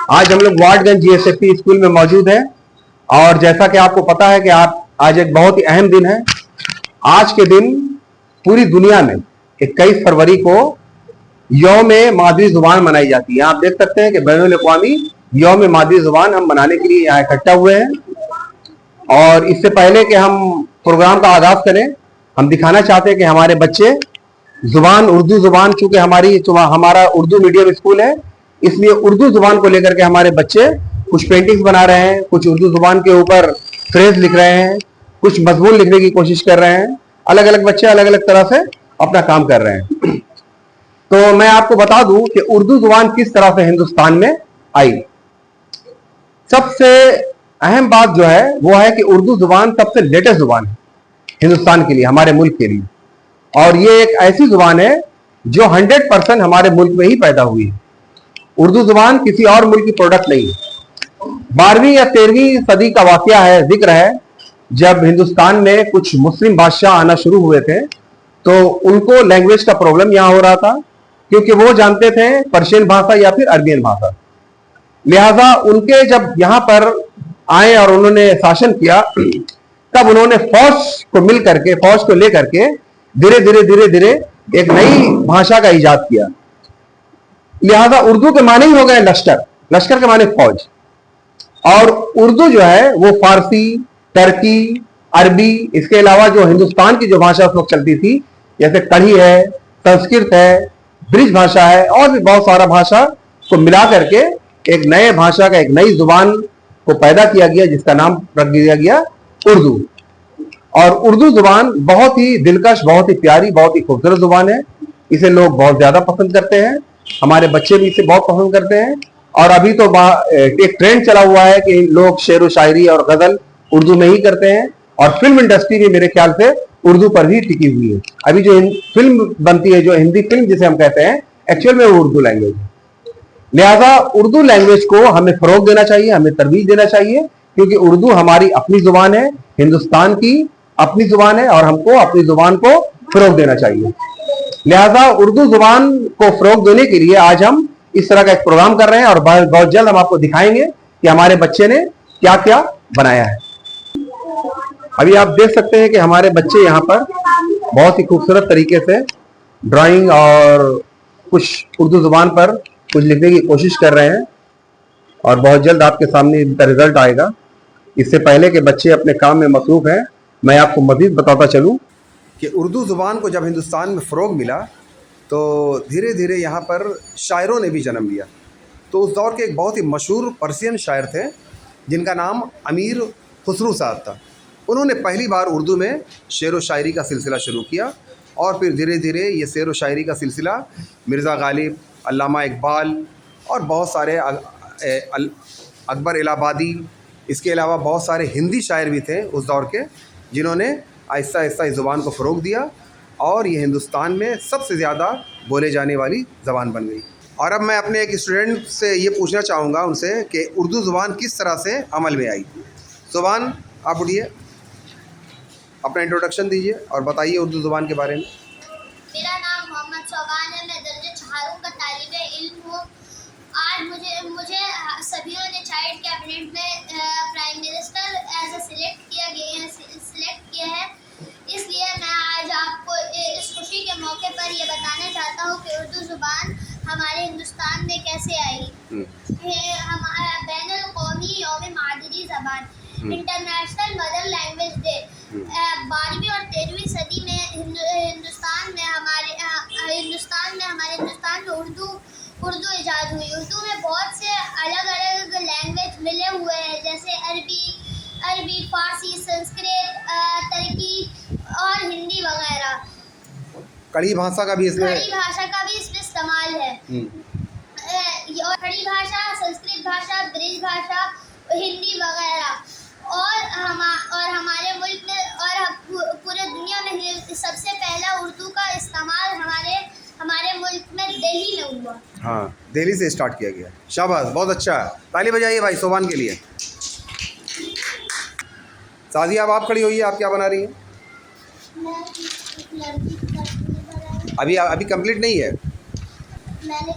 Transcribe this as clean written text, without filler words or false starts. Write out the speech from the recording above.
आज हम लोग वार्डगंज जीएसएफपी स्कूल में मौजूद हैं और जैसा कि आपको पता है कि आज एक बहुत ही अहम दिन है। आज के दिन पूरी दुनिया में 21 फरवरी को यौम मादरी जुबान मनाई जाती है। आप देख सकते हैं कि बैनुल अक़वामी यौम मादरी जुबान हम मनाने के लिए यहाँ इकट्ठा हुए हैं। और इससे पहले कि हम प्रोग्राम का आगाज करें, हम दिखाना चाहते हैं कि हमारे बच्चे जुबान उर्दू जुबान, चूंकि हमारा उर्दू मीडियम स्कूल है, इसलिए उर्दू जुबान को लेकर के हमारे बच्चे कुछ पेंटिंग्स बना रहे हैं, कुछ उर्दू जुबान के ऊपर फ्रेज लिख रहे हैं, कुछ मजमून लिखने की कोशिश कर रहे हैं। अलग अलग बच्चे अलग अलग तरह से अपना काम कर रहे हैं। तो मैं आपको बता दूं कि उर्दू जुबान किस तरह से हिंदुस्तान में आई। सबसे अहम बात जो है वो है कि उर्दू जुबान सबसे लेटेस्ट जुबान है हिंदुस्तान के लिए, हमारे मुल्क के लिए। और ये एक ऐसी जुबान है जो 100% हमारे मुल्क में ही पैदा हुई है। उर्दू जुबान किसी और मुल्क की प्रोडक्ट नहीं है। 12वीं या 13वीं सदी का वाकया है, जिक्र है, जब हिंदुस्तान में कुछ मुस्लिम बादशाह आना शुरू हुए थे तो उनको लैंग्वेज का प्रॉब्लम यहां हो रहा था, क्योंकि वो जानते थे पर्शियन भाषा या फिर अरबियन भाषा। लिहाजा उनके जब यहां पर आए और उन्होंने शासन किया, तब उन्होंने फौज को लेकर के धीरे धीरे एक नई भाषा का इजाद किया। लिहाजा उर्दू के माने ही हो गए लश्कर, लश्कर के माने फौज। और उर्दू जो है वो फारसी, टर्की, अरबी, इसके अलावा जो हिंदुस्तान की जो भाषा उस वक्त चलती थी, जैसे कढ़ी है, संस्कृत है, ब्रिज भाषा है, और भी बहुत सारा भाषा को मिला करके एक नए भाषा का, एक नई जुबान को पैदा किया गया, जिसका नाम रख दिया गया उर्दू। और उर्दू जुबान बहुत ही दिलकश, बहुत ही प्यारी, बहुत ही खूबसूरत जुबान है। इसे लोग बहुत ज्यादा पसंद करते हैं, हमारे बच्चे भी इसे बहुत पसंद करते हैं। और अभी तो एक ट्रेंड चला हुआ है कि लोग शेर व शायरी और गजल उर्दू में ही करते हैं। और फिल्म इंडस्ट्री भी मेरे ख्याल से उर्दू पर ही टिकी हुई है। अभी जो फिल्म बनती है, जो हिंदी फिल्म जिसे हम कहते हैं, एक्चुअल में वो उर्दू लैंग्वेज है। लिहाजा उर्दू लैंग्वेज को हमें फरोग देना चाहिए, हमें तरवीज देना चाहिए, क्योंकि उर्दू हमारी अपनी जुबान है, हिंदुस्तान की अपनी जुबान है, और हमको अपनी जुबान को फरोग देना चाहिए। लिहाजा उर्दू जुबान को फरोग देने के लिए आज हम इस तरह का एक प्रोग्राम कर रहे हैं और बहुत जल्द हम आपको दिखाएंगे कि हमारे बच्चे ने क्या क्या बनाया है। अभी आप देख सकते हैं कि हमारे बच्चे यहाँ पर बहुत ही खूबसूरत तरीके से ड्राइंग और कुछ उर्दू जुबान पर कुछ लिखने की कोशिश कर रहे हैं, और बहुत जल्द आपके सामने इनका रिजल्ट आएगा। इससे पहले कि बच्चे अपने काम में मसरूफ हैं, मैं आपको मज़ीद बताता चलूँ कि उर्दू ज़ुबान को जब हिंदुस्तान में फ़रोग मिला तो धीरे धीरे यहाँ पर शायरों ने भी जन्म लिया। तो उस दौर के एक बहुत ही मशहूर पर्शियन शायर थे जिनका नाम अमीर खुसरू साहब था। उन्होंने पहली बार उर्दू में शेर व शायरी का सिलसिला शुरू किया, और फिर धीरे धीरे ये शेर व शायरी का सिलसिला मिर्ज़ा गालिब, अल्लामा इकबाल और बहुत सारे अकबर इलाहाबादी, इसके अलावा बहुत सारे हिंदी शायर भी थे उस दौर के, जिन्होंने आहिस्ता आहिस्ता इस ज़ुबान को फ़रोग दिया, और ये हिंदुस्तान में सबसे ज़्यादा बोले जाने वाली ज़बान बन गई। और अब मैं अपने एक स्टूडेंट से ये पूछना चाहूँगा उनसे कि उर्दू ज़ुबान किस तरह से अमल में आई। ज़ुबान, आप उठिए, अपना इंट्रोडक्शन दीजिए और बताइए उर्दू ज़ुबान के बारे में। मेरा नाम मोहम्मद सोबान है, मैं दर्जे 4 का तालिबे इल्म हूँ। आज मुझे सभियों ने चाइल्ड कैबिनेट में prime minister as a select किया है। इसलिए मैं आज आपको इस खुशी के मौके पर ये बताना चाहता हूँ कि उर्दू ज़ुबान हमारे हिंदुस्तान में कैसे आई। हमारा बैनुल अक़वामी यौम मादरी ज़बान, इंटरनेशनल मदर लैंग्वेज डे, 12वीं और 13वीं सदी में हिंदुस्तान में उर्दू इजाद हुई। उर्दू में बहुत से अलग अलग लैंग्वेज मिले हुए हैं, जैसे अरबी, फारसी, संस्कृत, टर्की और हिंदी वगैरह। कड़ी भाषा का भी इसमें इस्तेमाल है। और खड़ी भाषा, संस्कृत भाषा, ब्रिज भाषा, हिंदी वगैरह। और हमारे मुल्क में और पूरे दुनिया में सबसे पहला उर्दू का इस्तेमाल हमारे मुल्क में दिल्ली में हुआ। हाँ, दिल्ली से स्टार्ट किया गया। शाबाश, बहुत अच्छा, ताली बजाइए भाई सोबान के लिए। सादिया, अब आप खड़ी होइए, आप क्या बना रही हैं? अभी कंप्लीट नहीं है। मैंने